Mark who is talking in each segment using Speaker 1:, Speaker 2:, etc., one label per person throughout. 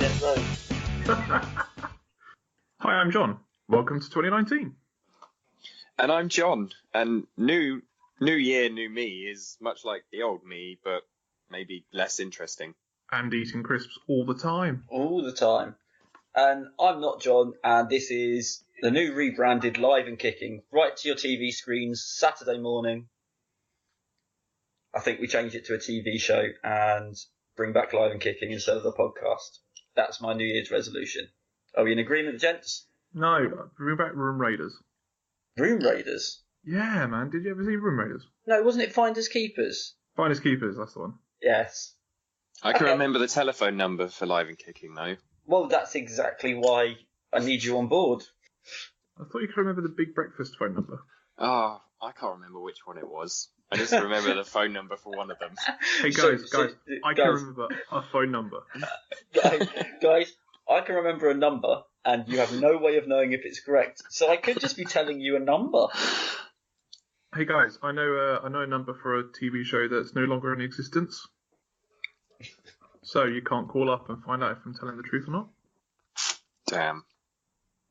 Speaker 1: Death Row.
Speaker 2: Hi, I'm John. Welcome to 2019.
Speaker 3: And I'm John. And new year, new me is much like the old me, but maybe less interesting.
Speaker 2: And eating crisps all the time.
Speaker 1: All the time. And I'm not John, and this is the new rebranded Live and Kicking, right to your TV screens, Saturday morning. I think we change it to a TV show and bring back Live and Kicking instead of the podcast. That's my New Year's resolution. Are we in agreement, gents?
Speaker 2: No, bring back Room Raiders.
Speaker 1: Room Raiders?
Speaker 2: Yeah, man. Did you ever see Room Raiders?
Speaker 1: No, wasn't it Finders Keepers?
Speaker 2: Finders Keepers, that's the one.
Speaker 1: Yes.
Speaker 3: I can remember the telephone number for Live and Kicking, though.
Speaker 1: Well, that's exactly why I need you on board.
Speaker 2: I thought you could remember the Big Breakfast phone number.
Speaker 3: Oh, I can't remember which one it was. I just remember the phone number for one of them.
Speaker 2: Hey, guys, I can remember a phone number.
Speaker 1: Guys, I can remember a number, and you have no way of knowing if it's correct. So I could just be telling you a number.
Speaker 2: Hey, guys, I know a number for a TV show that's no longer in existence. So you can't call up and find out if I'm telling the truth or not.
Speaker 3: Damn.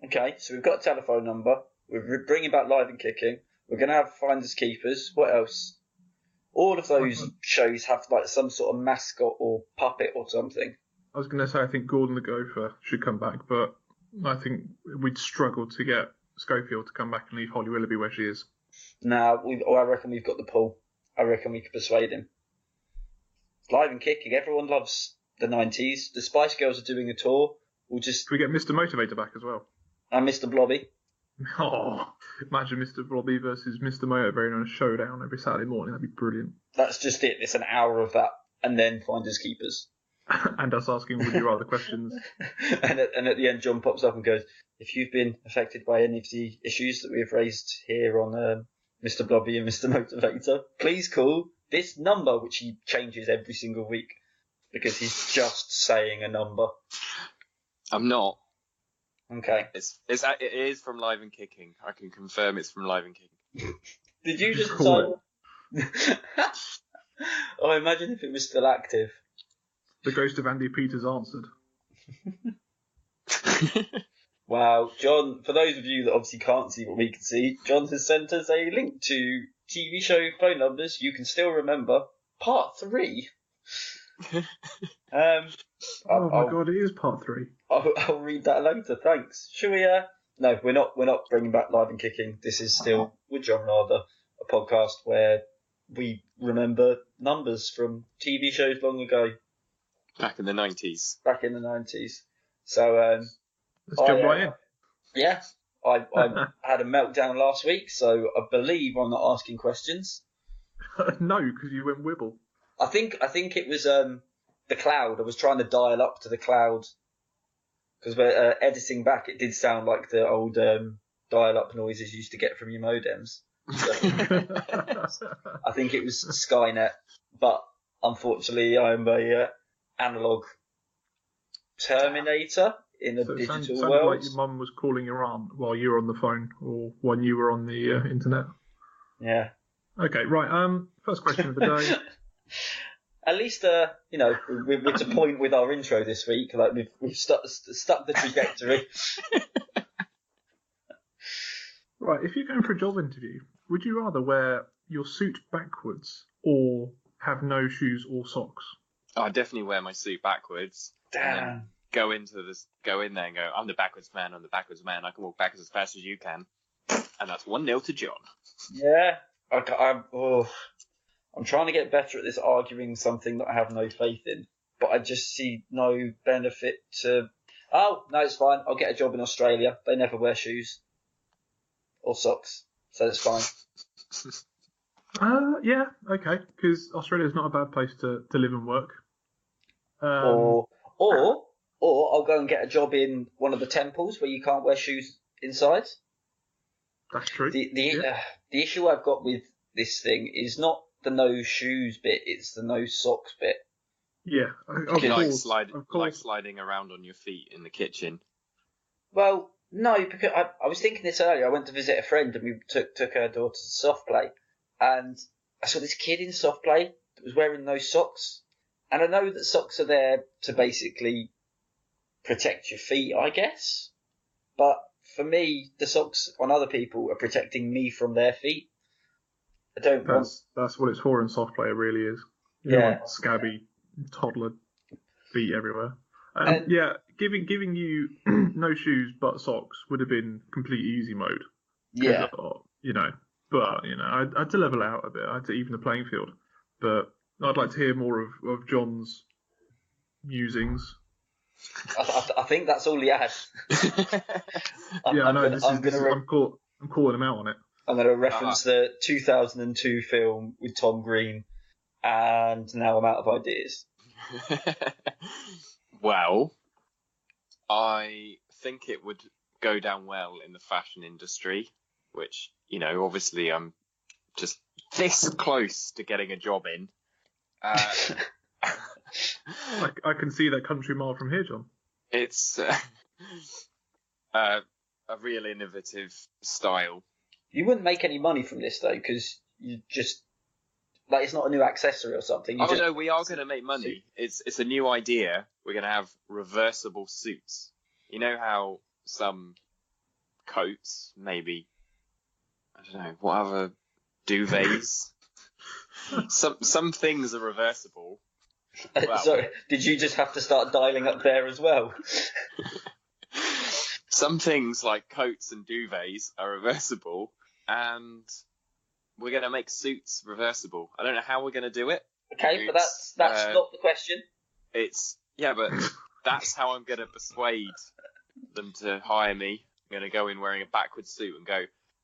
Speaker 1: Okay, so we've got a telephone number. We're bringing back Live and Kicking. We're going to have Finders Keepers. What else? All of those shows have like some sort of mascot or puppet or something.
Speaker 2: I was going to say I think Gordon the Gopher should come back, but I think we'd struggle to get Schofield to come back and leave Holly Willoughby where she is.
Speaker 1: Nah, I reckon we've got the pull. I reckon we could persuade him. Live and Kicking. Everyone loves the 90s. The Spice Girls are doing a tour. We'll just...
Speaker 2: Can we get Mr. Motivator back as well?
Speaker 1: And Mr. Blobby.
Speaker 2: Oh, imagine Mr. Blobby versus Mr. Motivator in a showdown every Saturday morning. That'd be brilliant.
Speaker 1: That's just it. It's an hour of that, and then Finders Keepers.
Speaker 2: And us asking would you rather questions.
Speaker 1: and at the end, John pops up and goes, if you've been affected by any of the issues that we have raised here on Mr. Blobby and Mr. Motivator, please call this number, which he changes every single week because he's just saying a number.
Speaker 3: I'm not.
Speaker 1: Okay.
Speaker 3: It is from Live and Kicking. I can confirm it's from Live and Kicking.
Speaker 1: Did you just decide? Oh, imagine if it was still active.
Speaker 2: The ghost of Andy Peters answered.
Speaker 1: Wow, John, for those of you that obviously can't see what we can see, John has sent us a link to TV show phone numbers you can still remember, part 3.
Speaker 2: Oh my god, it is part 3.
Speaker 1: I'll read that later, thanks. Shall we, No, we're not bringing back Live and Kicking. This is still, with John Rather, a podcast where we remember numbers from TV shows long ago.
Speaker 3: Back in the 90s.
Speaker 1: Back in the 90s. So,
Speaker 2: let's jump right in.
Speaker 1: Yeah, I had a meltdown last week, so I believe I'm not asking questions.
Speaker 2: No, because you went Wibble.
Speaker 1: I think it was the cloud. I was trying to dial up to the cloud because we're editing back. It did sound like the old dial-up noises you used to get from your modems. So, I think it was Skynet, but unfortunately, I'm a analog Terminator in a digital world.
Speaker 2: Like your mum was calling your aunt while you were on the phone or when you were on the internet.
Speaker 1: Yeah.
Speaker 2: Okay, right. First question of the day.
Speaker 1: At least, we're to point with our intro this week. Like we've stuck the trajectory.
Speaker 2: Right, if you're going for a job interview, would you rather wear your suit backwards or have no shoes or socks?
Speaker 3: Oh, I definitely wear my suit backwards.
Speaker 1: Damn.
Speaker 3: Go in there and go, I'm the backwards man, I can walk backwards as fast as you can. And that's 1-0 to John.
Speaker 1: Yeah. I'm trying to get better at this arguing something that I have no faith in, but I just see no benefit to... Oh, no, it's fine. I'll get a job in Australia. They never wear shoes or socks, so it's fine.
Speaker 2: Yeah, okay, because Australia's not a bad place to live and work.
Speaker 1: Or I'll go and get a job in one of the temples where you can't wear shoes inside.
Speaker 2: That's true.
Speaker 1: The issue I've got with this thing is not the no shoes bit, it's the no socks bit.
Speaker 2: Yeah,
Speaker 3: like sliding around on your feet in the kitchen.
Speaker 1: Well, no, because I was thinking this earlier. I went to visit a friend and we took her daughter to soft play, and I saw this kid in soft play that was wearing no socks. And I know that socks are there to basically protect your feet, I guess. But for me, the socks on other people are protecting me from their feet. I don't want.
Speaker 2: That's what it's for in soft play. It really is. You don't
Speaker 1: Yeah.
Speaker 2: want scabby toddler feet everywhere.
Speaker 1: And-
Speaker 2: Yeah, giving you no shoes but socks would have been complete easy mode.
Speaker 1: Yeah.
Speaker 2: You know, but you know, I had to level out a bit. I had to even the playing field. But I'd like to hear more of John's musings.
Speaker 1: I think that's all he had.
Speaker 2: Yeah, I know.
Speaker 1: I'm
Speaker 2: I'm calling him out on it.
Speaker 1: I'm going to reference the 2002 film with Tom Green, and now I'm out of ideas.
Speaker 3: Well, I think it would go down well in the fashion industry, which, you know, obviously I'm just this close to getting a job in.
Speaker 2: I can see that country mile from here, John.
Speaker 3: It's a real innovative style.
Speaker 1: You wouldn't make any money from this though, because you just like it's not a new accessory or something.
Speaker 3: No, we are going to make money. It's a new idea. We're going to have reversible suits. You know how some coats, maybe, I don't know, what other duvets? some things are reversible. Well,
Speaker 1: So did you just have to start dialing up there as well?
Speaker 3: some things like coats and duvets are reversible, and we're going to make suits reversible. I don't know how we're going to do it.
Speaker 1: Okay, but that's not the question.
Speaker 3: But that's how I'm going to persuade them to hire me. I'm going to go in wearing a backwards suit and go,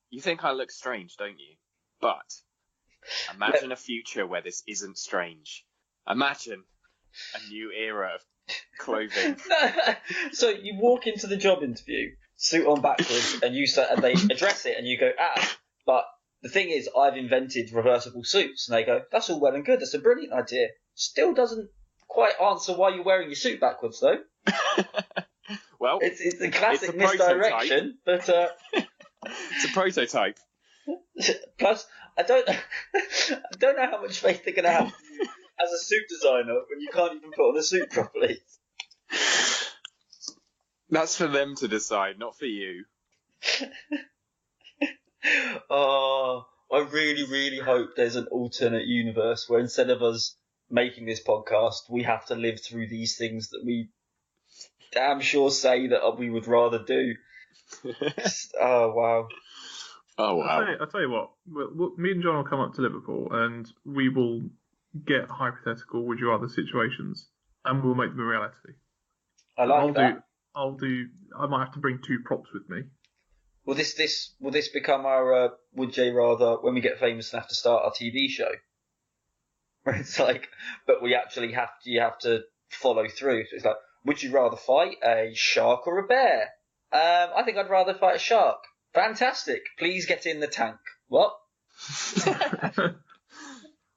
Speaker 3: you think I look strange, don't you? But imagine a future where this isn't strange. Imagine a new era of clothing.
Speaker 1: So you walk into the job interview, suit on backwards, and they address it, and you go, but the thing is, I've invented reversible suits, and they go, that's all well and good, that's a brilliant idea. Still doesn't quite answer why you're wearing your suit backwards, though.
Speaker 3: Well,
Speaker 1: it's a classic
Speaker 3: it's a
Speaker 1: misdirection, but
Speaker 3: it's a prototype.
Speaker 1: Plus, I don't know how much faith they're going to have as a suit designer when you can't even put on a suit properly.
Speaker 3: That's for them to decide, not for you.
Speaker 1: Oh, I really, really hope there's an alternate universe where instead of us making this podcast, we have to live through these things that we damn sure say that we would rather do. Oh, wow.
Speaker 3: Oh, wow.
Speaker 2: I'll tell you what, me and John will come up to Liverpool and we will get hypothetical would you rather situations and we'll make them a reality.
Speaker 1: I like that.
Speaker 2: I might have to bring 2 props with me.
Speaker 1: Will this become our would you rather when we get famous and have to start our TV show? Where it's like, but we actually you have to follow through. So it's like, would you rather fight a shark or a bear? I think I'd rather fight a shark. Fantastic. Please get in the tank. What?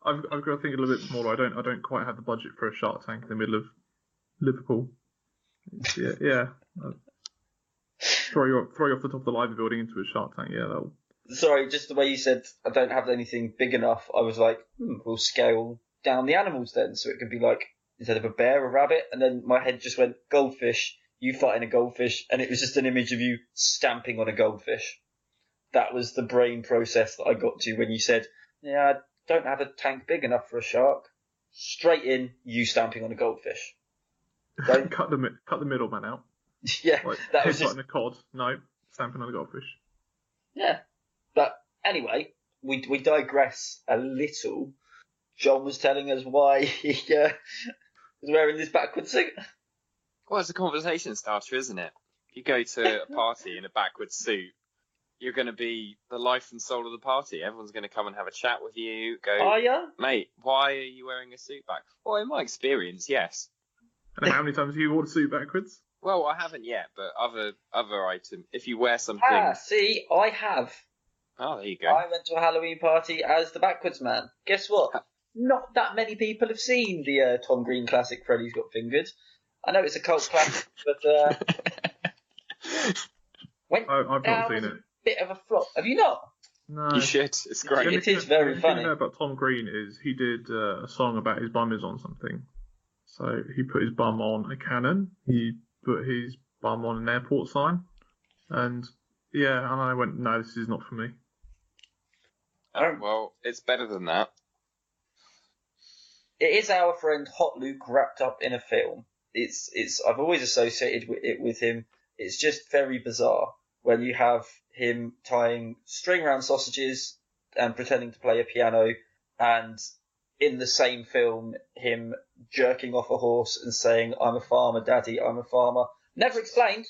Speaker 2: I've got to think a little bit smaller. I don't quite have the budget for a shark tank in the middle of Liverpool. Yeah. Throw you off the top of the library building into a shark tank. Yeah, that'll.
Speaker 1: Sorry, just the way you said I don't have anything big enough. I was like, we'll scale down the animals then, so it could be like instead of a bear, a rabbit, and then my head just went goldfish. You fighting a goldfish, and it was just an image of you stamping on a goldfish. That was the brain process that I got to when you said, yeah, I don't have a tank big enough for a shark. Straight in, you stamping on a goldfish.
Speaker 2: Cut the middleman out.
Speaker 1: Yeah,
Speaker 2: Like,
Speaker 1: that was just...
Speaker 2: a cod. No, stamping on a goldfish.
Speaker 1: Yeah, but anyway, we digress a little. John was telling us why he was wearing this backward suit.
Speaker 3: Well, it's a conversation starter, isn't it? If you go to a party in a backwards suit, you're going to be the life and soul of the party. Everyone's going to come and have a chat with you. Go,
Speaker 1: Are ya?
Speaker 3: Mate, why are you wearing a suit back? Well, in my experience, yes.
Speaker 2: And how many times have you worn a suit backwards?
Speaker 3: Well, I haven't yet, but other items. If you wear something...
Speaker 1: See, I have.
Speaker 3: Oh, there you go.
Speaker 1: I went to a Halloween party as the backwards man. Guess what? Not that many people have seen the Tom Green classic Freddy's Got Fingered. I know it's a cult classic, but
Speaker 2: I've not seen it.
Speaker 1: Bit of a flop. Have you not?
Speaker 2: No.
Speaker 3: You should. It's great.
Speaker 1: It is very
Speaker 2: The
Speaker 1: funny.
Speaker 2: thing I know about Tom Green is he did a song about his bum is on something. So he put his bum on a cannon. He put his bum on an airport sign, and yeah, and I went, no, this is not for me.
Speaker 3: Well, it's better than that.
Speaker 1: It is our friend Hot Luke wrapped up in a film. I've always associated it with him. It's just very bizarre when you have him tying string around sausages and pretending to play a piano, and in the same film, him jerking off a horse and saying, "I'm a farmer, Daddy, I'm a farmer." Never explained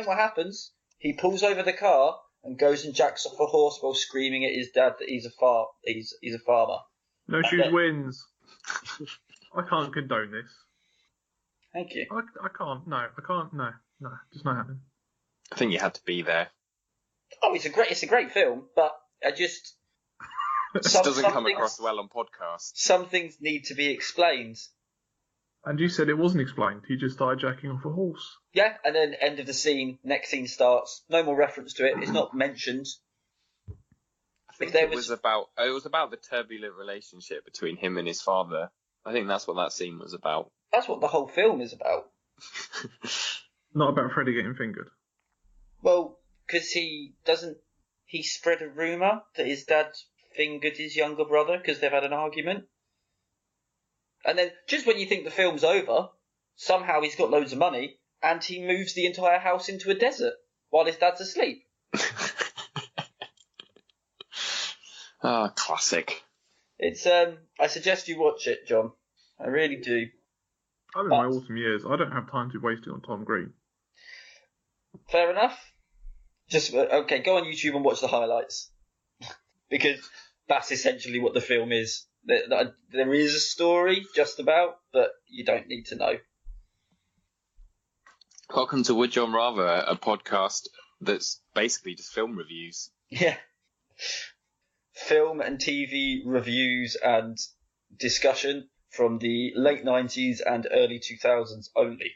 Speaker 1: what happens. He pulls over the car and goes and jacks off a horse while screaming at his dad that he's a farmer.
Speaker 2: No shoes wins. I can't condone this.
Speaker 1: Thank you.
Speaker 2: I can't. No, just not happening.
Speaker 3: I think you had to be there.
Speaker 1: Oh, it's a great film, but I just
Speaker 3: It doesn't come across well on podcasts.
Speaker 1: Some things need to be explained.
Speaker 2: And you said it wasn't explained. He just started jacking off a horse.
Speaker 1: Yeah, and then end of the scene, next scene starts. No more reference to it. It's not mentioned.
Speaker 3: I think it was about the turbulent relationship between him and his father. I think that's what that scene was about.
Speaker 1: That's what the whole film is about.
Speaker 2: Not about Freddie getting fingered.
Speaker 1: Well, because he spread a rumour that his dad fingered his younger brother because they've had an argument. And then, just when you think the film's over, somehow he's got loads of money and he moves the entire house into a desert while his dad's asleep.
Speaker 3: Ah, classic.
Speaker 1: It's I suggest you watch it, John. I really do.
Speaker 2: I'm in my autumn years. I don't have time to waste it on Tom Green.
Speaker 1: Fair enough. Just okay. Go on YouTube and watch the highlights because that's essentially what the film is. There is a story just about, but you don't need to know.
Speaker 3: Welcome to Would John Rather, a podcast that's basically just film reviews.
Speaker 1: Yeah. Film and TV reviews and discussion from the late 90s and early 2000s only.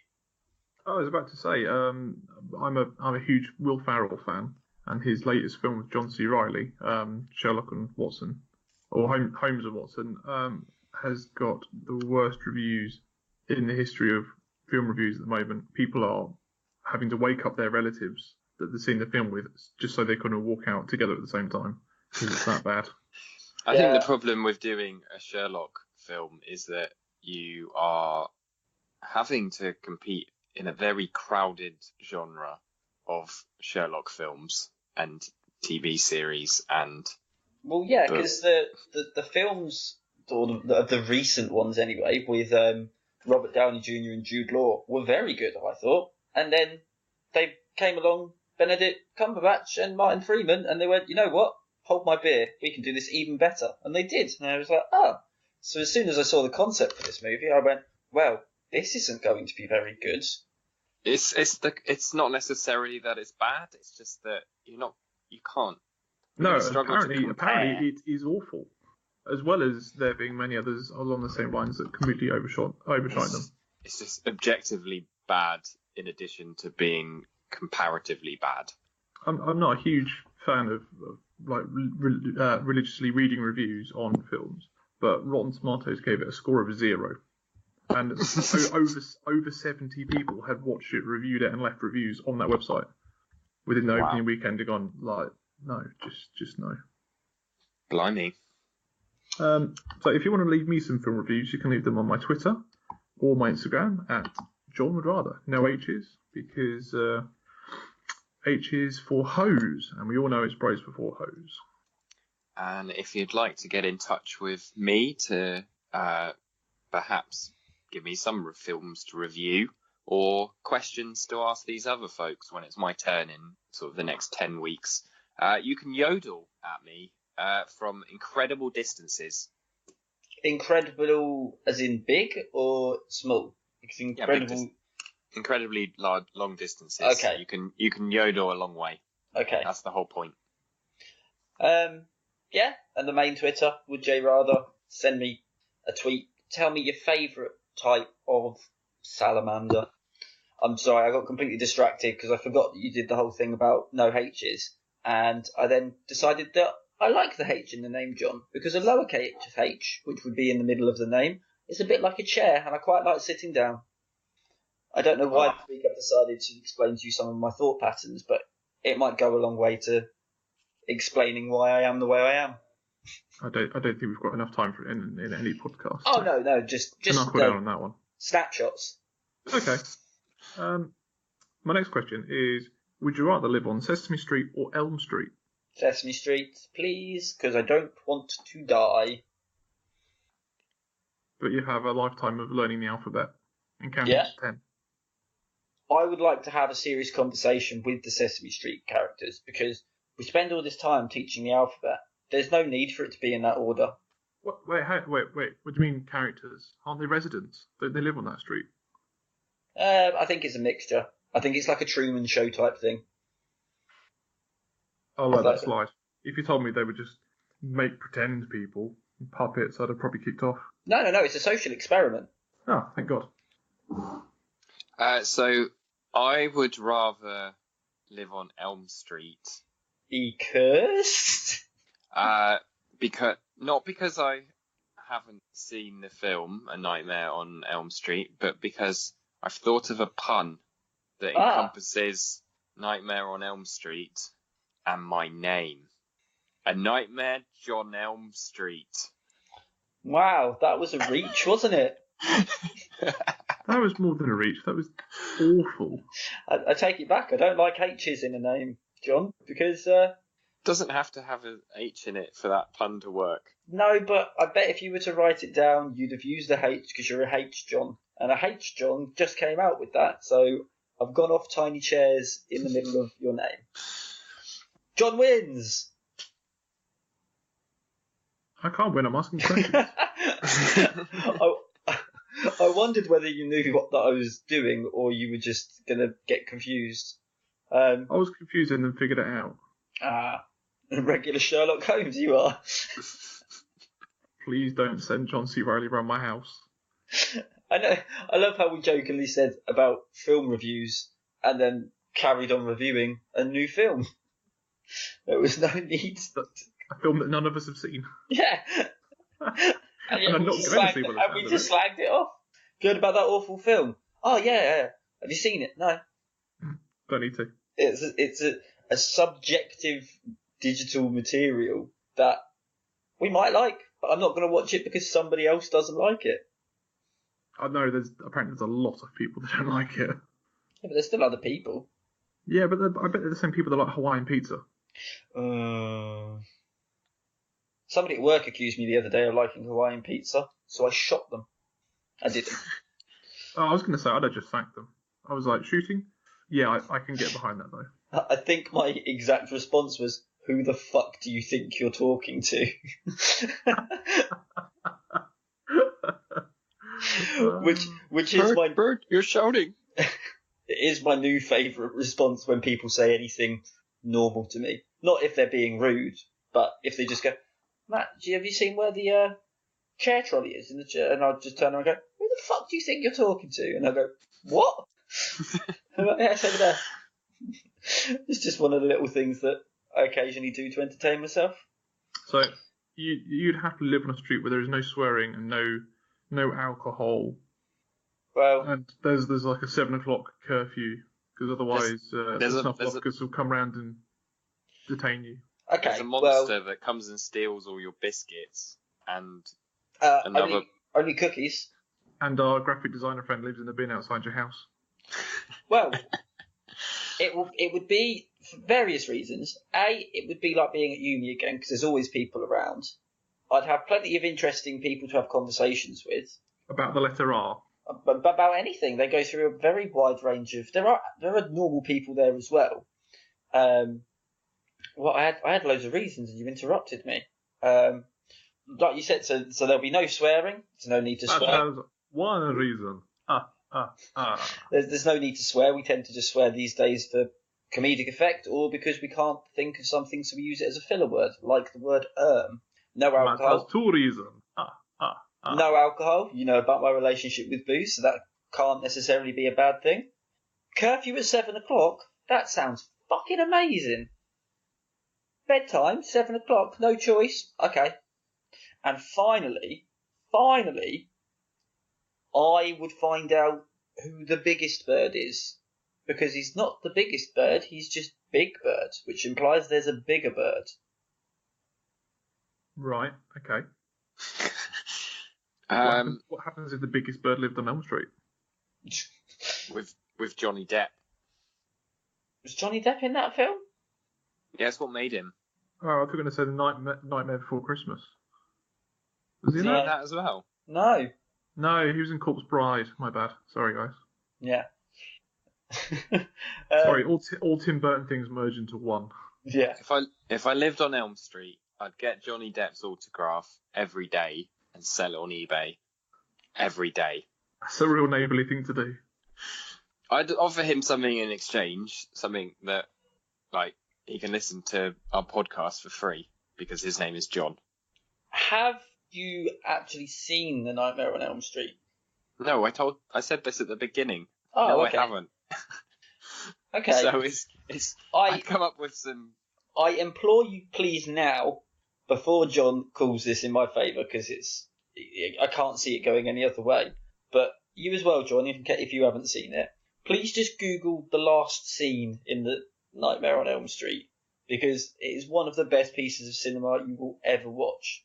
Speaker 2: I was about to say, I'm a huge Will Ferrell fan, and his latest film with John C. Reilly, Sherlock and Watson, or Holmes and Watson, has got the worst reviews in the history of film reviews at the moment. People are having to wake up their relatives that they've seen the film with just so they couldn't walk out together at the same time. Because it's that bad.
Speaker 3: I think the problem with doing a Sherlock film is that you are having to compete in a very crowded genre of Sherlock films and TV series and...
Speaker 1: Well, yeah, because the films, or the recent ones anyway, with Robert Downey Jr. and Jude Law were very good, I thought. And then they came along, Benedict Cumberbatch and Martin Freeman, and they went, you know what? Hold my beer, we can do this even better. And they did. And I was like, oh. So as soon as I saw the concept for this movie, I went, well, this isn't going to be very good.
Speaker 3: It's not necessarily that it's bad, it's just that you can't.
Speaker 2: No, apparently it is awful. As well as there being many others along the same lines that completely overshine them.
Speaker 3: It's just objectively bad in addition to being comparatively bad.
Speaker 2: I'm not a huge fan of religiously reading reviews on films, but Rotten Tomatoes gave it a score of 0. And over 70 people had watched it, reviewed it, and left reviews on that website within the opening weekend. Have gone like, no, just no.
Speaker 3: Blimey.
Speaker 2: So if you want to leave me some film reviews, you can leave them on my Twitter or my Instagram at John Would Rather. No H's, because H is for hose, and we all know it's bros before hose.
Speaker 3: And if you'd like to get in touch with me to perhaps give me some films to review or questions to ask these other folks when it's my turn in sort of the next 10 weeks, you can yodel at me from incredible distances.
Speaker 1: Incredible as in big or small? Because
Speaker 3: incredibly large, long distances.
Speaker 1: Okay.
Speaker 3: You can yodel a long way.
Speaker 1: Okay.
Speaker 3: That's the whole point.
Speaker 1: Yeah, and the main Twitter, Would J Rather. Send me a tweet. Tell me your favourite type of salamander. I'm sorry, I got completely distracted because I forgot that you did the whole thing about no H's. And I then decided that I like the H in the name John, because a lowercase h, which would be in the middle of the name, is a bit like a chair, and I quite like sitting down. I don't know why this week I've decided to explain to you some of my thought patterns, but it might go a long way to explaining why I am the way I am.
Speaker 2: I don't think we've got enough time for it in any podcast.
Speaker 1: Oh no, just
Speaker 2: knuckle down on that one.
Speaker 1: Snapshots.
Speaker 2: Okay. My next question is: would you rather live on Sesame Street or Elm Street?
Speaker 1: Sesame Street, please, because I don't want to die.
Speaker 2: But you have a lifetime of learning the alphabet and counting to 10.
Speaker 1: I would like to have a serious conversation with the Sesame Street characters because we spend all this time teaching the alphabet. There's no need for it to be in that order.
Speaker 2: Wait. What do you mean characters? Aren't they residents? Don't they live on that street?
Speaker 1: I think it's a mixture. I think it's like a Truman Show type thing.
Speaker 2: Oh, like that's lies. If you told me they would just make pretend people, puppets, I'd have probably kicked off.
Speaker 1: No, it's a social experiment.
Speaker 2: Oh, thank God.
Speaker 3: So I would rather live on Elm Street.
Speaker 1: Because?
Speaker 3: Not because I haven't seen the film A Nightmare on Elm Street, but because I've thought of a pun that encompasses Nightmare on Elm Street and my name. A Nightmare John Elm Street.
Speaker 1: Wow, that was a reach, wasn't it?
Speaker 2: That was more than a reach. That was awful.
Speaker 1: I take it back. I don't like H's in a name, John, because...
Speaker 3: Doesn't have to have an H in it for that pun to work.
Speaker 1: No, but I bet if you were to write it down, you'd have used a H because you're a H John. And a H John just came out with that, so I've gone off tiny chairs in the middle of your name. John wins!
Speaker 2: I can't win, I'm asking questions.
Speaker 1: I wondered whether you knew what that I was doing or you were just going to get confused.
Speaker 2: I was confused and then figured it out.
Speaker 1: Regular Sherlock Holmes you are.
Speaker 2: Please don't send John C. Reilly around my house.
Speaker 1: I know. I love how we jokingly said about film reviews and then carried on reviewing a new film. There was no need.
Speaker 2: A film that none of us have seen.
Speaker 1: Yeah.
Speaker 2: And I'm not going to see what
Speaker 1: and we just slagged it off. Good about that awful film. Oh yeah. Have you seen it? No.
Speaker 2: Don't need to.
Speaker 1: It's a subjective digital material that we might like, but I'm not going to watch it because somebody else doesn't like it.
Speaker 2: I know apparently there's a lot of people that don't like it.
Speaker 1: Yeah, but there's still other people.
Speaker 2: Yeah, but I bet they're the same people that like Hawaiian pizza.
Speaker 1: Somebody at work accused me the other day of liking Hawaiian pizza, so I shot them. I didn't.
Speaker 2: I was going to say, I'd have just thanked them. I was like, shooting? Yeah, I can get behind that, though.
Speaker 1: I think my exact response was, who the fuck do you think you're talking to? which is my...
Speaker 3: Bird, you're shouting.
Speaker 1: It is my new favourite response when people say anything normal to me. Not if they're being rude, but if they just go, Matt, have you seen where the chair trolley is in the chair? And I'll just turn around and go, who the fuck do you think you're talking to? And I'll go, what? I'm like, yeah, it's over there. It's just one of the little things that I occasionally do to entertain myself.
Speaker 2: So you'd have to live on a street where there is no swearing and no alcohol.
Speaker 1: Well,
Speaker 2: and there's like a 7 o'clock curfew because otherwise the snuff officers will come round and detain you.
Speaker 1: Okay,
Speaker 3: there's a monster that comes and steals all your biscuits and another
Speaker 1: only cookies.
Speaker 2: And our graphic designer friend lives in a bin outside your house.
Speaker 1: Well, it would be for various reasons. It would be like being at uni again because there's always people around. I'd have plenty of interesting people to have conversations with.
Speaker 2: About the letter R?
Speaker 1: About anything. They go through a very wide range of... There are normal people there as well. Well, I had loads of reasons and you interrupted me. Like you said, so there'll be no swearing. There's no need to swear.
Speaker 2: That was one reason.
Speaker 1: There's no need to swear. We tend to just swear these days for comedic effect or because we can't think of something, so we use it as a filler word, like the word No alcohol.
Speaker 2: That's 2 reasons.
Speaker 1: No alcohol. You know about my relationship with booze, so that can't necessarily be a bad thing. Curfew at 7 o'clock. That sounds fucking amazing. Bedtime, 7 o'clock, no choice. Okay. And finally, I would find out who the biggest bird is, because he's not the biggest bird, he's just Big Bird, which implies there's a bigger bird.
Speaker 2: Right. Okay. What happens if the biggest bird lived on Elm Street?
Speaker 3: with Johnny Depp.
Speaker 1: Was Johnny Depp in that film?
Speaker 3: Yeah, that's what made him.
Speaker 2: Oh, I thought you were going to say the Nightmare Before Christmas. Was he in
Speaker 3: Was he
Speaker 2: that?
Speaker 3: in that as well?
Speaker 1: No.
Speaker 2: No, he was in Corpse Bride. My bad. Sorry, guys.
Speaker 1: Yeah.
Speaker 2: Sorry, all Tim Burton things merge into one.
Speaker 1: Yeah.
Speaker 3: If I lived on Elm Street, I'd get Johnny Depp's autograph every day and sell it on eBay every day.
Speaker 2: That's a real neighbourly thing to do.
Speaker 3: I'd offer him something in exchange, something that, like, he can listen to our podcast for free because his name is John.
Speaker 1: Have you actually seen The Nightmare on Elm Street?
Speaker 3: No, I said this at the beginning.
Speaker 1: Oh,
Speaker 3: no,
Speaker 1: okay.
Speaker 3: I haven't.
Speaker 1: Okay.
Speaker 3: So I'd come up with some.
Speaker 1: I implore you, please now, before John calls this in my favour, because I can't see it going any other way. But you as well, John, if you haven't seen it, please just Google the last scene in The Nightmare on Elm Street, because it is one of the best pieces of cinema you will ever watch.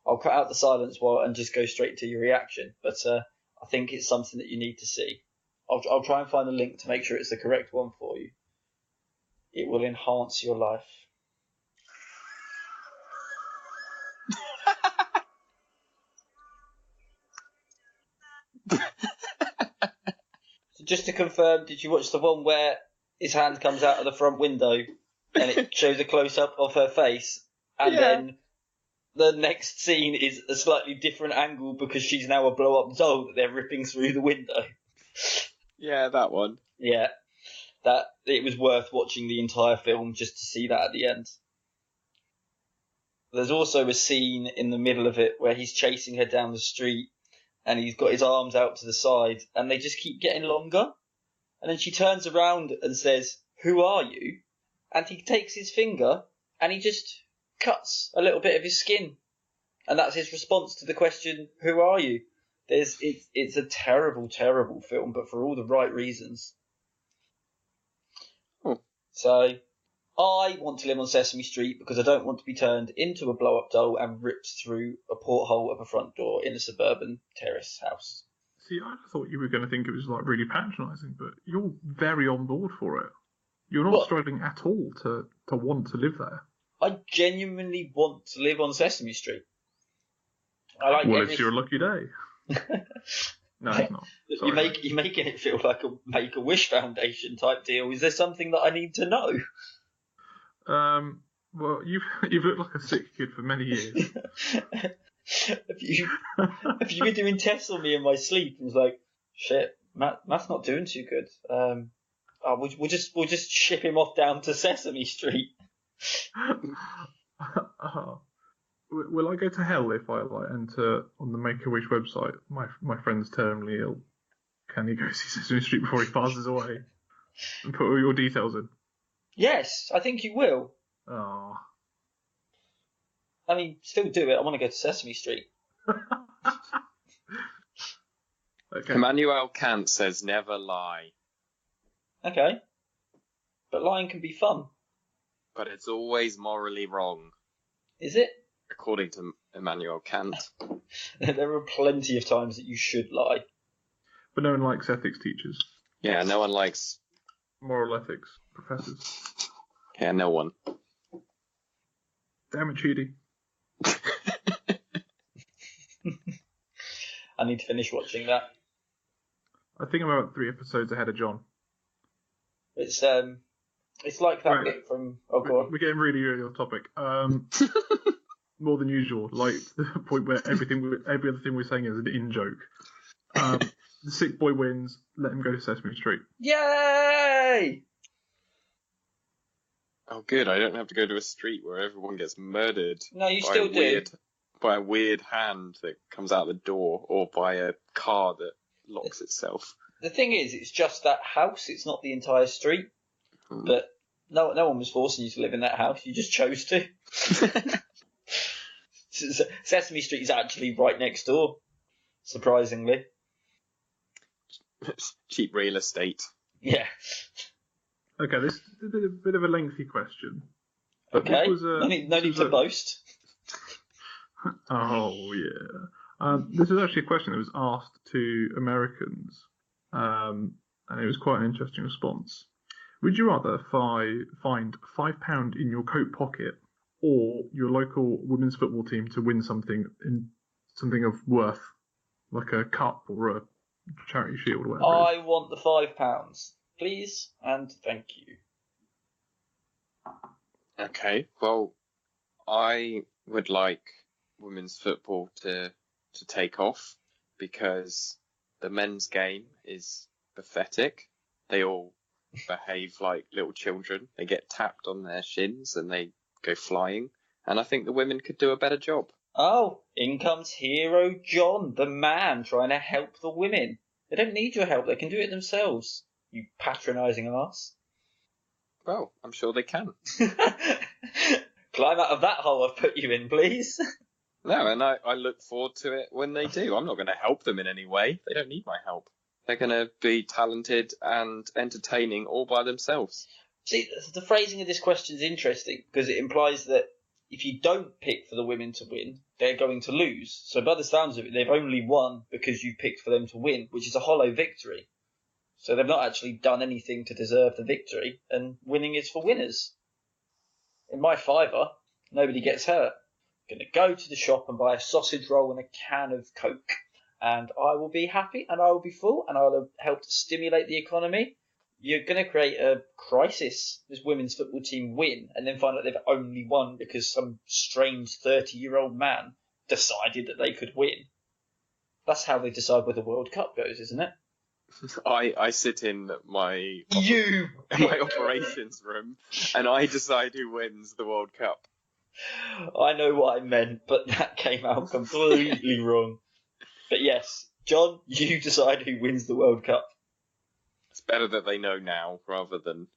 Speaker 1: I'll cut out the silence and just go straight to your reaction, but I think it's something that you need to see. I'll try and find a link to make sure it's the correct one for you. It will enhance your life. So just to confirm, did you watch the one where his hand comes out of the front window and it shows a close-up of her face, and then the next scene is a slightly different angle because she's now a blow-up doll that they're ripping through the window?
Speaker 3: Yeah, that one.
Speaker 1: Yeah, that it was worth watching the entire film just to see that at the end. There's also a scene in the middle of it where he's chasing her down the street and he's got his arms out to the side and they just keep getting longer. And then she turns around and says, "Who are you?" And he takes his finger and he just cuts a little bit of his skin. And that's his response to the question, "Who are you?" It's a terrible, terrible film, but for all the right reasons.
Speaker 3: Oh.
Speaker 1: So, I want to live on Sesame Street because I don't want to be turned into a blow-up doll and ripped through a porthole of a front door in a suburban terrace house.
Speaker 2: See, I thought you were going to think it was like really patronising, but you're very on board for it. You're not struggling at all to want to live there.
Speaker 1: I genuinely want to live on Sesame Street.
Speaker 2: It's your lucky day. No, it's not.
Speaker 1: You're making it feel like a Make-A-Wish Foundation type deal. Is there something that I need to know?
Speaker 2: Well, you've looked like a sick kid for many years.
Speaker 1: If you were doing tests on me in my sleep and was like, shit, Matt's not doing too good. We'll just ship him off down to Sesame Street.
Speaker 2: Will I go to hell if I enter on the Make-A-Wish website? My friend's terminally ill. Can he go see Sesame Street before he passes away? And put all your details in.
Speaker 1: Yes, I think you will.
Speaker 2: Oh.
Speaker 1: I mean, still do it. I want to go to Sesame Street.
Speaker 2: Okay.
Speaker 3: Immanuel Kant says never lie.
Speaker 1: Okay. But lying can be fun.
Speaker 3: But it's always morally wrong.
Speaker 1: Is it?
Speaker 3: According to Immanuel Kant.
Speaker 1: There are plenty of times that you should lie.
Speaker 2: But no one likes ethics teachers.
Speaker 3: Yeah, no one likes...
Speaker 2: Moral ethics professors.
Speaker 3: Yeah, no one.
Speaker 2: Damn it, Chidi.
Speaker 1: I need to finish watching that.
Speaker 2: I think I'm about 3 episodes ahead of John.
Speaker 1: It's like that
Speaker 2: Right.
Speaker 1: bit from... Oh, go on.
Speaker 2: We're getting really, really off topic. More than usual. Like, to the point where every other thing we're saying is an in-joke. The sick boy wins. Let him go to Sesame Street.
Speaker 1: Yay!
Speaker 3: Oh, good. I don't have to go to a street where everyone gets murdered.
Speaker 1: No, you still do.
Speaker 3: By a weird hand that comes out the door, or by a car that locks itself.
Speaker 1: The thing is, it's just that house. It's not the entire street. But no one was forcing you to live in that house. You just chose to. Sesame Street is actually right next door, surprisingly.
Speaker 3: Cheap real estate.
Speaker 1: Yeah.
Speaker 2: Okay, this is a bit of a lengthy question. But
Speaker 1: Okay.
Speaker 2: This was
Speaker 1: No need to boast.
Speaker 2: Oh, yeah. This is actually a question that was asked to Americans, and it was quite an interesting response. Would you rather find £5 in your coat pocket or your local women's football team to win something of worth, like a cup or a charity shield or whatever it is?
Speaker 1: I want the £5, please, and thank you.
Speaker 3: Okay, well, I would like women's football to take off because the men's game is pathetic. They all behave like little children. They get tapped on their shins and they go flying. And I think the women could do a better job.
Speaker 1: Oh, in comes Hero John, the man trying to help the women. They don't need your help. They can do it themselves. You patronising ass.
Speaker 3: Well, I'm sure they can.
Speaker 1: Climb out of that hole I've put you in, please.
Speaker 3: No, and I look forward to it when they do. I'm not going to help them in any way. They don't need my help. They're going to be talented and entertaining all by themselves.
Speaker 1: See, the phrasing of this question is interesting because it implies that if you don't pick for the women to win, they're going to lose. So by the sounds of it, they've only won because you picked for them to win, which is a hollow victory. So they've not actually done anything to deserve the victory, and winning is for winners. In my fiver, nobody gets hurt. I'm going to go to the shop and buy a sausage roll and a can of Coke, and I will be happy and I will be full and I will have helped stimulate the economy. You're going to create a crisis. This women's football team win and then find out they've only won because some strange 30-year-old man decided that they could win. That's how they decide where the World Cup goes, isn't it?
Speaker 3: I sit in my
Speaker 1: my
Speaker 3: operations room and I decide who wins the World Cup.
Speaker 1: I know what I meant, but that came out completely wrong. But yes, John, you decide who wins the World Cup.
Speaker 3: It's better that they know now rather than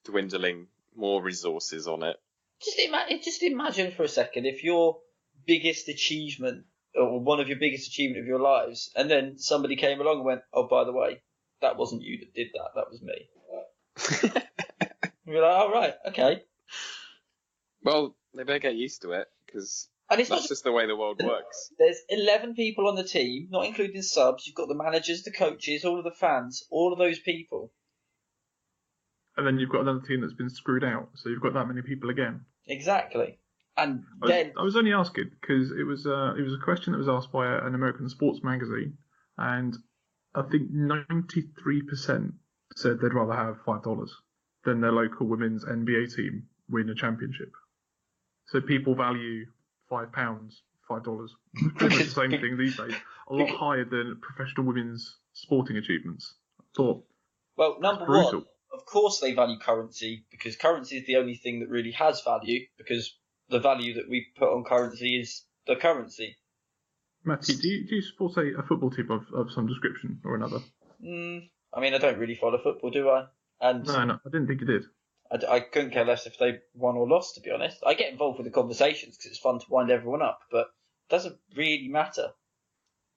Speaker 3: dwindling more resources on it.
Speaker 1: Just imagine for a second if your biggest achievement, or one of your biggest achievement of your lives, and then somebody came along and went, oh, by the way, that wasn't you that did that, that was me. You're like, oh, right, okay.
Speaker 3: Well, they better get used to it, because that's just the way the world works.
Speaker 1: There's 11 people on the team, not including subs. You've got the managers, the coaches, all of the fans, all of those people.
Speaker 2: And then you've got another team that's been screwed out, so you've got that many people again.
Speaker 1: Exactly. And
Speaker 2: I was only asking because it was a question that was asked by an American sports magazine, and I think 93% said they'd rather have $5 than their local women's NBA team win a championship. So people value £5, $5. Pretty much the same thing these days. A lot higher than professional women's sporting achievements. I thought.
Speaker 1: Well, number one, of course they value currency because currency is the only thing that really has value because the value that we put on currency is the currency.
Speaker 2: Matty, do you support a football team of some description or another?
Speaker 1: I mean, I don't really follow football, do I? And
Speaker 2: No, I didn't think you did.
Speaker 1: I couldn't care less if they won or lost, to be honest. I get involved with the conversations because it's fun to wind everyone up, but it doesn't really matter.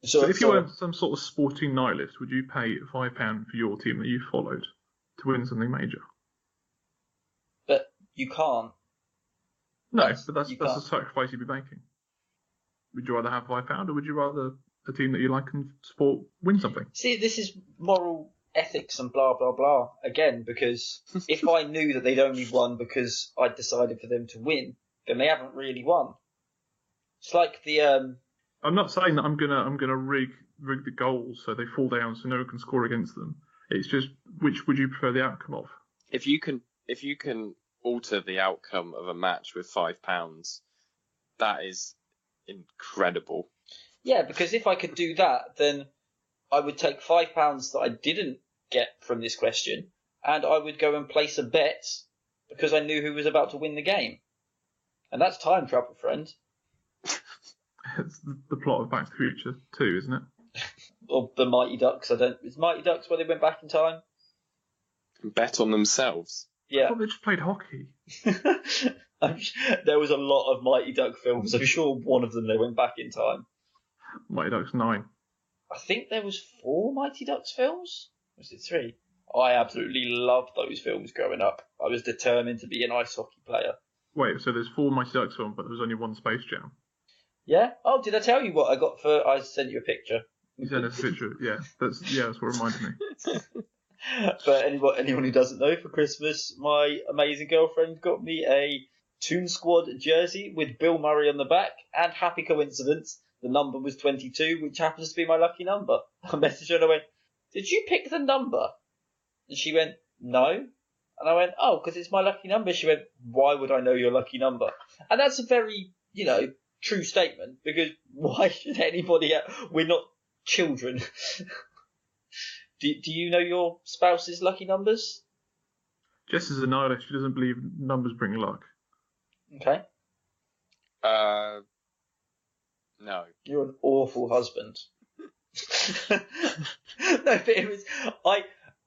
Speaker 2: So if you were some sort of sporting nihilist, would you pay £5 for your team that you followed to win something major?
Speaker 1: But you can't.
Speaker 2: No, but that's a sacrifice you'd be making. Would you rather have £5 or would you rather a team that you like and support win something?
Speaker 1: See, this is moral ethics and blah, blah, blah again, because if I knew that they'd only won because I'd decided for them to win, then they haven't really won. It's like the...
Speaker 2: I'm not saying that I'm gonna rig the goals so they fall down so no one can score against them. It's just which would you prefer the outcome of?
Speaker 3: If you can alter the outcome of a match with £5, that is incredible.
Speaker 1: Yeah, because if I could do that, then I would take £5 that I didn't get from this question, and I would go and place a bet because I knew who was about to win the game. And that's time travel, friend.
Speaker 2: It's the plot of Back to the Future 2, isn't it?
Speaker 1: Or the Mighty Ducks. Is Mighty Ducks where they went back in time?
Speaker 3: Bet on themselves.
Speaker 1: Yeah.
Speaker 2: I thought they just played hockey.
Speaker 1: There was a lot of Mighty Duck films. I'm sure one of them they went back in time.
Speaker 2: Mighty Ducks 9.
Speaker 1: I think there was 4 Mighty Ducks films. Was it 3? I absolutely loved those films growing up. I was determined to be an ice hockey player.
Speaker 2: Wait, so there's 4 Mighty Ducks films, but there was only 1 Space Jam.
Speaker 1: Yeah? Oh, did I tell you what I got for... I sent you a picture.
Speaker 2: You sent us a picture. Yeah, that's what reminded me.
Speaker 1: But anyone who doesn't know, for Christmas, my amazing girlfriend got me a Toon Squad jersey with Bill Murray on the back, and happy coincidence, the number was 22, which happens to be my lucky number. I messaged her and I went, "Did you pick the number?" And she went, "No." And I went, "Oh, because it's my lucky number." She went, "Why would I know your lucky number?" And that's a very, true statement, because why should anybody... We're not children. Do you know your spouse's lucky numbers?
Speaker 2: Jess is a nihilist. She doesn't believe numbers bring luck.
Speaker 1: Okay.
Speaker 3: No.
Speaker 1: You're an awful husband. No, but it was...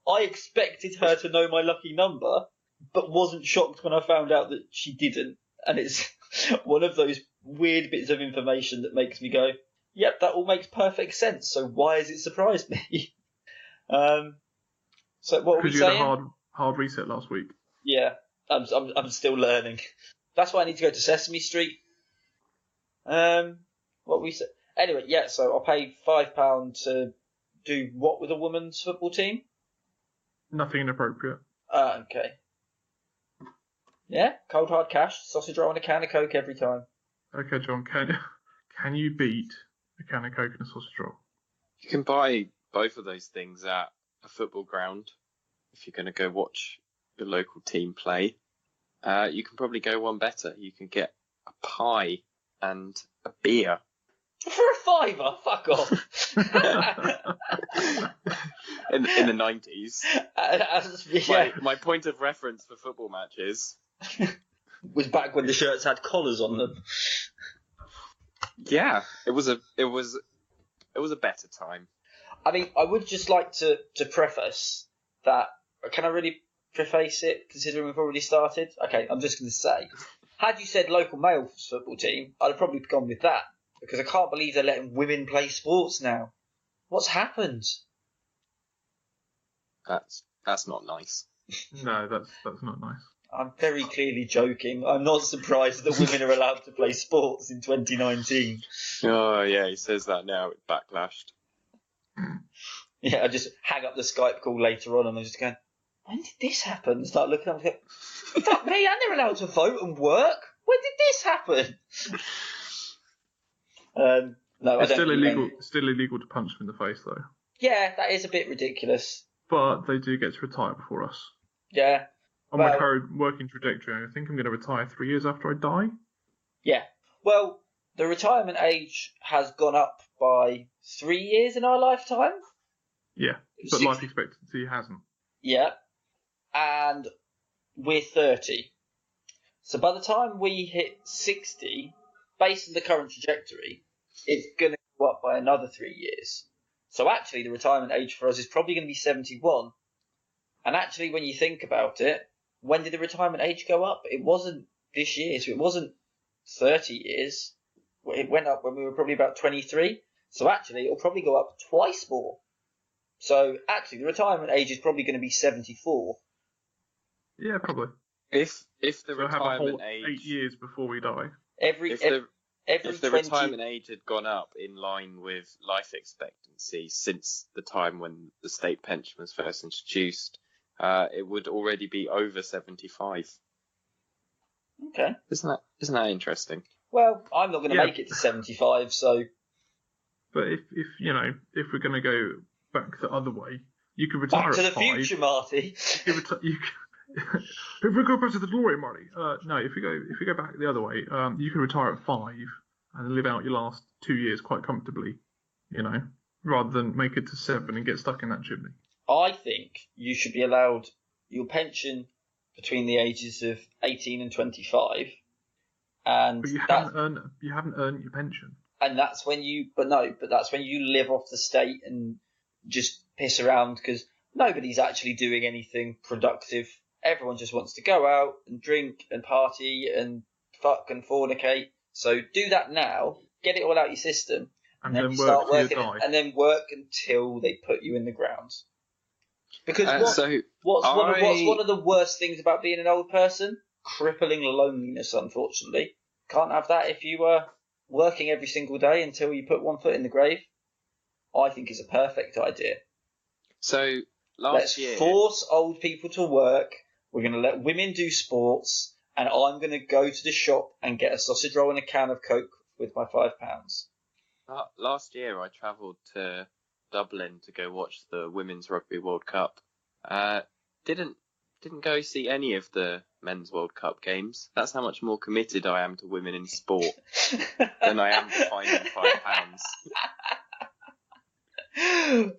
Speaker 1: I expected her to know my lucky number, but wasn't shocked when I found out that she didn't. And it's one of those weird bits of information that makes me go, yep, that all makes perfect sense, so why has it surprised me? So what were we
Speaker 2: Because you had
Speaker 1: saying?
Speaker 2: a hard reset last week.
Speaker 1: Yeah, I'm still learning. That's why I need to go to Sesame Street. What we said. Anyway, yeah. So I'll pay £5 to do what with a women's football team?
Speaker 2: Nothing inappropriate.
Speaker 1: Okay. Yeah, cold hard cash, sausage roll and a can of Coke every time.
Speaker 2: Okay, John. Can you beat a can of Coke and a sausage roll?
Speaker 3: You can buy both of those things at a football ground if you're going to go watch your local team play. You can probably go one better. You can get a pie and a beer.
Speaker 1: For a £5, fuck off.
Speaker 3: in the 90s.
Speaker 1: Yeah.
Speaker 3: My point of reference for football matches
Speaker 1: was back when the shirts had collars on them.
Speaker 3: Yeah, it was a better time.
Speaker 1: I mean, I would just like to preface that. Can I really preface it, considering we've already started? Okay, I'm just going to say, had you said local male football team, I'd have probably gone with that, because I can't believe they're letting women play sports now. What's happened?
Speaker 3: That's not nice.
Speaker 2: No, that's not nice.
Speaker 1: I'm very clearly joking. I'm not surprised that women are allowed to play sports in 2019.
Speaker 3: Oh yeah, he says that now. It backlashed.
Speaker 1: Yeah, I just hang up the Skype call later on and I'm just going, when did this happen? And start looking up and go, fuck me, and they're allowed to vote and work? When did this happen? No,
Speaker 2: It's
Speaker 1: I don't.
Speaker 2: still illegal to punch them in the face, though.
Speaker 1: Yeah, that is a bit ridiculous.
Speaker 2: But they do get to retire before us.
Speaker 1: Yeah.
Speaker 2: On my current working trajectory, I think I'm going to retire 3 years after I die.
Speaker 1: Yeah. Well, the retirement age has gone up by 3 years in our lifetime.
Speaker 2: Yeah, but life expectancy hasn't.
Speaker 1: Yeah. And we're 30. So by the time we hit 60, based on the current trajectory, it's going to go up by another 3 years. So actually, the retirement age for us is probably going to be 71. And actually, when you think about it, when did the retirement age go up? It wasn't this year, so it wasn't 30 years. It went up when we were probably about 23. So actually, it'll probably go up twice more. So actually, the retirement age is probably going to be 74.
Speaker 2: Yeah, probably.
Speaker 3: If the
Speaker 2: So
Speaker 3: retirement
Speaker 2: have a whole
Speaker 3: age
Speaker 2: 8 years before we die.
Speaker 3: if the
Speaker 1: 20...
Speaker 3: retirement age had gone up in line with life expectancy since the time when the state pension was first introduced, it would already be over 75.
Speaker 1: Okay.
Speaker 3: Isn't that interesting?
Speaker 1: Well, I'm not going to make it to 75, so...
Speaker 2: But if we're going to go back the other way, you could retire
Speaker 1: Back to the
Speaker 2: at 5.
Speaker 1: future, Marty.
Speaker 2: If we go back to the DeLorean, Marty. No, if we go back the other way, you could retire at 5 and live out your last 2 years quite comfortably, rather than make it to 7 and get stuck in that chimney.
Speaker 1: I think you should be allowed your pension between the ages of 18 and 25. And
Speaker 2: But you haven't earned your pension.
Speaker 1: And that's when that's when you live off the state and just piss around, because nobody's actually doing anything productive. Everyone just wants to go out and drink and party and fuck and fornicate. So do that now, get it all out your system,
Speaker 2: and
Speaker 1: then
Speaker 2: then
Speaker 1: you
Speaker 2: work
Speaker 1: start
Speaker 2: till you
Speaker 1: working,
Speaker 2: die.
Speaker 1: and then work until they put you in the ground. Because what's one of the worst things about being an old person? Crippling loneliness, unfortunately. Can't have that if you were working every single day until you put one foot in the grave. I think it's a perfect idea.
Speaker 3: So
Speaker 1: Let's force old people to work. We're going to let women do sports, and I'm going to go to the shop and get a sausage roll and a can of Coke with my £5.
Speaker 3: Last year, I travelled to Dublin to go watch the Women's Rugby World Cup. Didn't go see any of the Men's World Cup games. That's how much more committed I am to women in sport than I am to finding £5.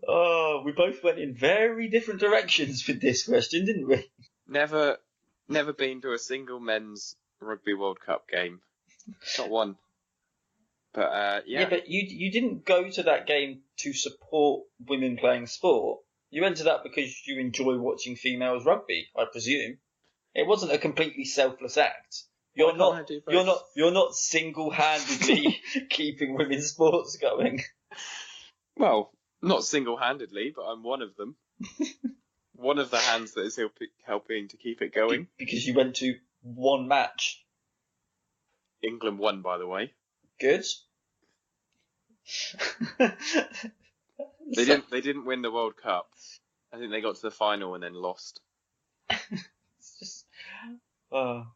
Speaker 1: Oh, we both went in very different directions with this question, didn't we?
Speaker 3: Never been to a single Men's Rugby World Cup game. Not one. But
Speaker 1: Yeah, but you didn't go to that game to support women playing sport. You went to that because you enjoy watching females rugby, I presume. It wasn't a completely selfless act. You're not single-handedly keeping women's sports going.
Speaker 3: Well, not single-handedly, but I'm one of them. One of the hands that is helping to keep it going.
Speaker 1: Because you went to one match.
Speaker 3: England won, by the way.
Speaker 1: Good.
Speaker 3: They didn't win the World Cup. I think they got to the final and then lost.
Speaker 1: It's just, I'll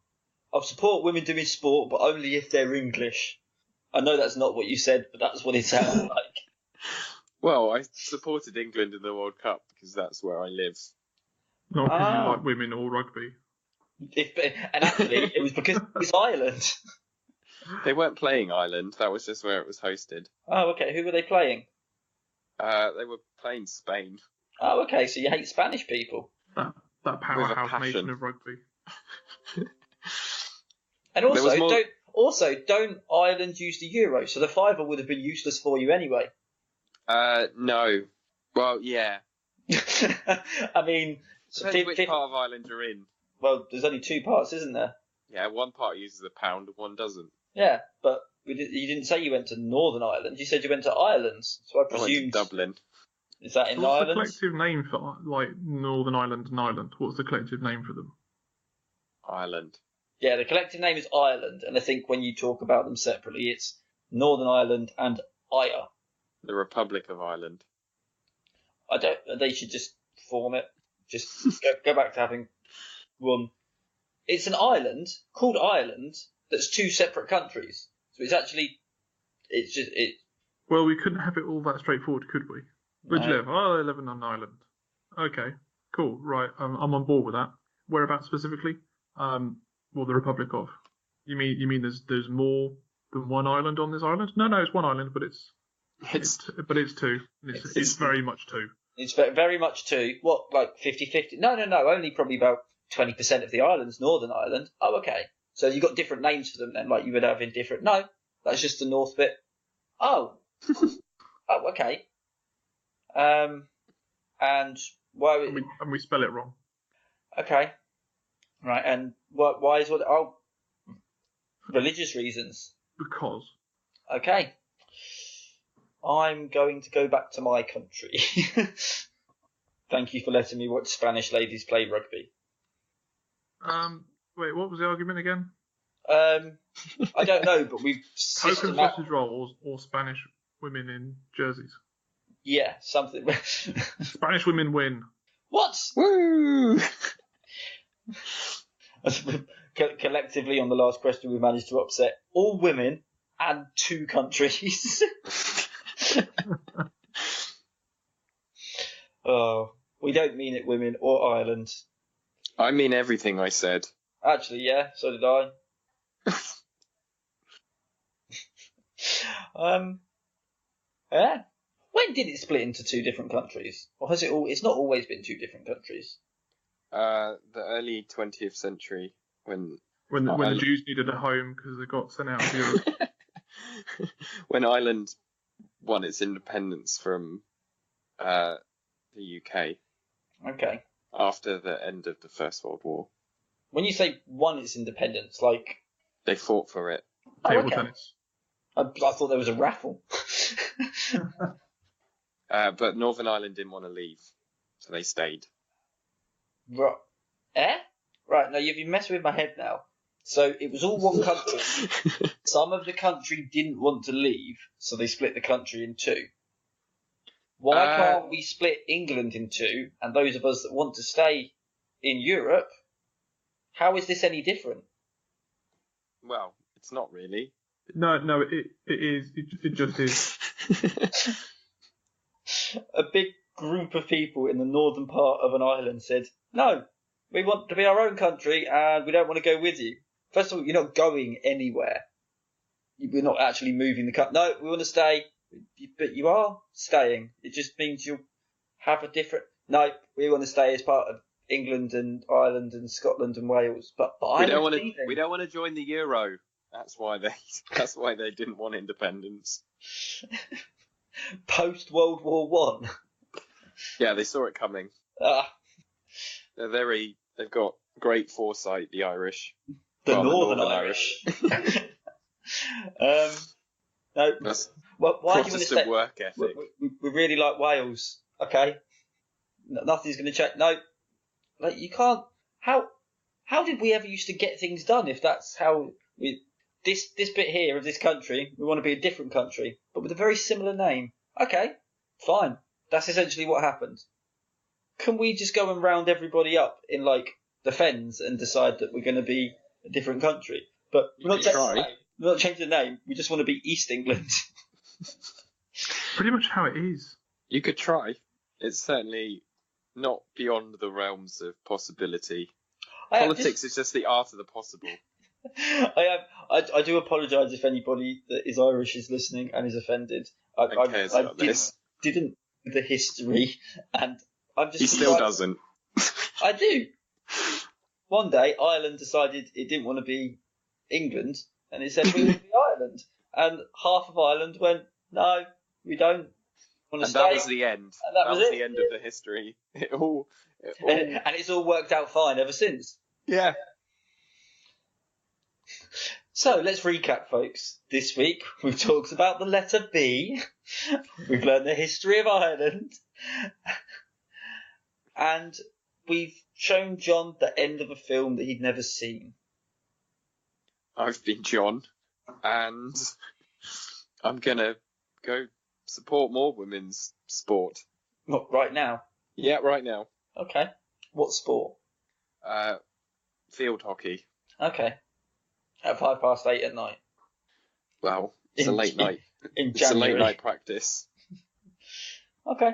Speaker 1: support women doing sport, but only if they're English. I know that's not what you said, but that's what it sounded like.
Speaker 3: Well, I supported England in the World Cup because that's where I live.
Speaker 2: Not because you like women or rugby.
Speaker 1: And actually, it was because it's Ireland.
Speaker 3: They weren't playing Ireland. That was just where it was hosted.
Speaker 1: Oh, okay. Who were they playing?
Speaker 3: They were playing Spain.
Speaker 1: Oh, okay. So you hate Spanish people.
Speaker 2: That powerhouse nation of rugby.
Speaker 1: And also, don't Ireland use the euro? So the fiver would have been useless for you anyway.
Speaker 3: No. Well, yeah.
Speaker 1: I mean,
Speaker 3: depends which part of Ireland you're in.
Speaker 1: Well, there's only two parts, isn't there?
Speaker 3: Yeah, one part uses a pound and one doesn't.
Speaker 1: Yeah, but you didn't say you went to Northern Ireland. You said you went to Ireland. So I presumed.
Speaker 3: I went to Dublin.
Speaker 1: Is that in
Speaker 2: What's
Speaker 1: Ireland?
Speaker 2: What's the collective name for like Northern Ireland and Ireland? What's the collective name for them?
Speaker 3: Ireland.
Speaker 1: Yeah, the collective name is Ireland, and I think when you talk about them separately, it's Northern Ireland and Ire.
Speaker 3: The Republic of Ireland.
Speaker 1: They should just form it. Just go back to having one. It's an island called Ireland that's two separate countries. So
Speaker 2: Well, we couldn't have it all that straightforward, could we? Where'd you live? Oh, I live on an island. Okay, cool. Right, I'm on board with that. Whereabouts specifically? Well, the Republic of. You mean there's more than one island on this island? No, it's one island, but it's two. It's very much two.
Speaker 1: It's very much two. What, like 50-50? No. Only probably about 20% of the island's Northern Ireland. Oh, okay. So you've got different names for them then, like you would have in different. No, that's just the north bit. Oh. Oh, okay. And why?
Speaker 2: And we spell it wrong.
Speaker 1: Okay. Right, and why is what? Oh, religious reasons.
Speaker 2: Because.
Speaker 1: Okay. I'm going to go back to my country. Thank you for letting me watch Spanish ladies play rugby.
Speaker 2: Wait, what was the argument again?
Speaker 1: I don't know, but we've
Speaker 2: Coke and sausage rolls or Spanish women in jerseys.
Speaker 1: Yeah, something.
Speaker 2: Spanish women win.
Speaker 1: What?
Speaker 3: Woo!
Speaker 1: Collectively, on the last question, we managed to upset all women and two countries. Oh, we don't mean it, women or Ireland.
Speaker 3: I mean everything I said.
Speaker 1: Actually, yeah, so did I. Yeah. When did it split into two different countries, or has it all? It's not always been two different countries.
Speaker 3: The early 20th century when
Speaker 2: the Jews needed a home because they got sent out of Europe.
Speaker 3: When Ireland won its independence from the UK.
Speaker 1: Okay.
Speaker 3: After the end of the First World War.
Speaker 1: When you say won its independence, like
Speaker 3: they fought for it.
Speaker 2: Table tennis.
Speaker 1: I thought there was a raffle.
Speaker 3: But Northern Ireland didn't want to leave, so they stayed.
Speaker 1: Right. Right, no, you've been messing with my head now. So it was all one country. Some of the country didn't want to leave, so they split the country in two. Why can't we split England in two, and those of us that want to stay in Europe, how is this any different?
Speaker 3: Well, it's not really.
Speaker 2: No, it is. It just is.
Speaker 1: A big group of people in the northern part of an island said, no, we want to be our own country and we don't want to go with you. First of all, you're not going anywhere. We're not actually moving the country. No, we want to stay, but you are staying. It just means you'll have a different... No, we want to stay as part of England and Ireland and Scotland and Wales. But
Speaker 3: we don't want to join the Euro. That's why they didn't want independence.
Speaker 1: Post World War One.
Speaker 3: Yeah, they saw it coming. They've got great foresight, the Irish.
Speaker 1: The Northern Irish. No,
Speaker 3: that's
Speaker 1: why do you want to stay?
Speaker 3: Work ethic.
Speaker 1: We really like Wales. Okay, nothing's going to change. No, like you can't. How did we ever used to get things done? If that's how we this bit here of this country, we want to be a different country, but with a very similar name. Okay, fine. That's essentially what happened. Can we just go and round everybody up in like the Fens and decide that we're going to be a different country? But we're not changing the name. We just want to be East England.
Speaker 2: Pretty much how it is.
Speaker 3: You could try. It's certainly not beyond the realms of possibility. Politics is just the art of the possible.
Speaker 1: I do apologise if anybody that is Irish is listening and is offended. I didn't know the history, and I'm just.
Speaker 3: He still doesn't.
Speaker 1: I do. One day, Ireland decided it didn't want to be England, and it said we want to be Ireland, and half of Ireland went, no, we don't want to stay.
Speaker 3: That was the end.
Speaker 1: And that was
Speaker 3: the end of the history.
Speaker 1: And it's all worked out fine ever since.
Speaker 3: Yeah.
Speaker 1: So let's recap, folks. This week we've talked about the letter B. We've learned the history of Ireland. And we've shown John the end of a film that he'd never seen.
Speaker 3: I've been John, and I'm going to go support more women's sport.
Speaker 1: What, right now?
Speaker 3: Yeah, right now.
Speaker 1: Okay. What sport?
Speaker 3: Field hockey.
Speaker 1: Okay. At 8:05 at night.
Speaker 3: Well, it's a late night.
Speaker 1: It's
Speaker 3: a late night practice.
Speaker 1: Okay.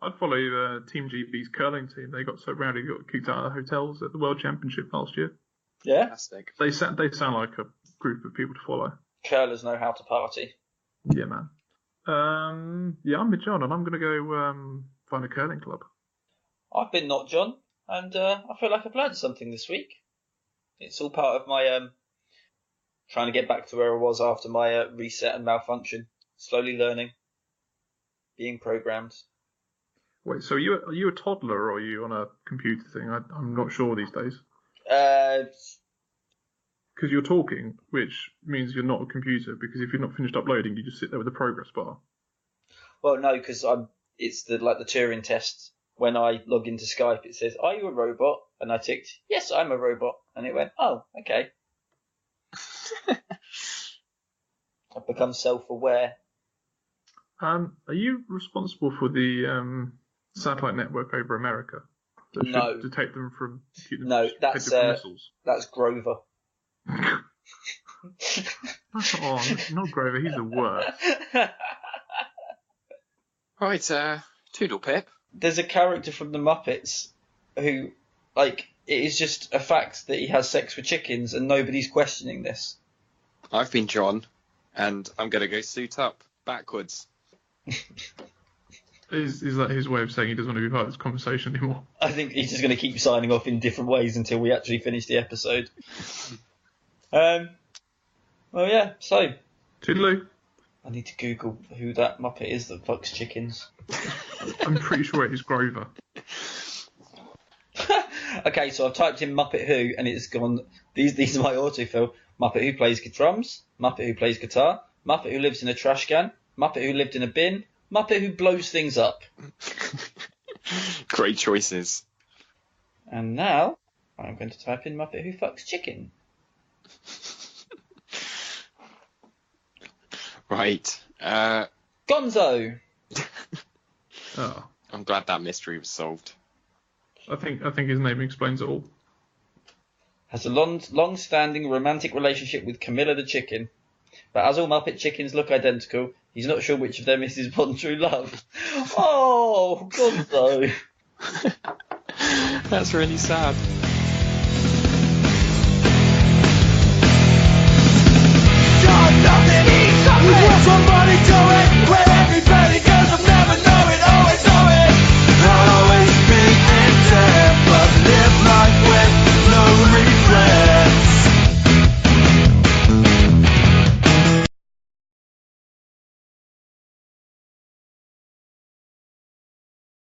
Speaker 2: I'd follow Team GB's curling team. They got so rowdy, they got kicked out of the hotels at the World Championship last year.
Speaker 1: Yeah.
Speaker 3: Fantastic.
Speaker 2: They sound like a group of people to follow.
Speaker 1: Curlers know how to party.
Speaker 2: Yeah, man. I'm with John, and I'm going to go find a curling club.
Speaker 1: I've been not John, and I feel like I've learned something this week. It's all part of my trying to get back to where I was after my reset and malfunction. Slowly learning, being programmed.
Speaker 2: Wait, so are you a toddler or are you on a computer thing? I'm not sure these days. Because you're talking, which means you're not a computer, because if you're not finished uploading, you just sit there with a progress bar.
Speaker 1: Well, no, because it's the Turing test. When I log into Skype, it says, "Are you a robot?" And I ticked, "Yes, I'm a robot." And it went, "Oh, okay." I've become self-aware.
Speaker 2: Are you responsible for the satellite network over America that
Speaker 1: No.
Speaker 2: should detect them from
Speaker 1: No, that's
Speaker 2: missiles?
Speaker 1: That's Grover.
Speaker 2: Not Grover. He's the worst.
Speaker 3: Right, Toodle Pip.
Speaker 1: There's a character from the Muppets who, it is just a fact that he has sex with chickens and nobody's questioning this.
Speaker 3: I've been John, and I'm going to go suit up backwards.
Speaker 2: Is that his way of saying he doesn't want to be part of this conversation anymore?
Speaker 1: I think he's just going to keep signing off in different ways until we actually finish the episode. Well, yeah, so.
Speaker 2: Toodaloo.
Speaker 1: I need to Google who that Muppet is that fucks chickens.
Speaker 2: I'm pretty sure it is Grover.
Speaker 1: Okay, so I've typed in Muppet Who, and it's gone. These are my autofill. Muppet who plays drums. Muppet who plays guitar. Muppet who lives in a trash can. Muppet who lived in a bin, Muppet who blows things up.
Speaker 3: Great choices.
Speaker 1: And now I'm going to type in Muppet who fucks chicken.
Speaker 3: Right.
Speaker 1: Gonzo.
Speaker 2: Oh,
Speaker 3: I'm glad that mystery was solved.
Speaker 2: I think his name explains it all.
Speaker 1: Has a long-standing romantic relationship with Camilla the chicken. But as all Muppet chickens look identical, he's not sure which of them is his one true love. Oh, Gonzo.
Speaker 3: That's really sad.
Speaker 4: Somebody do it, when everybody goes, I'll never know it, always know it. Not always be into it, but live life with no regret.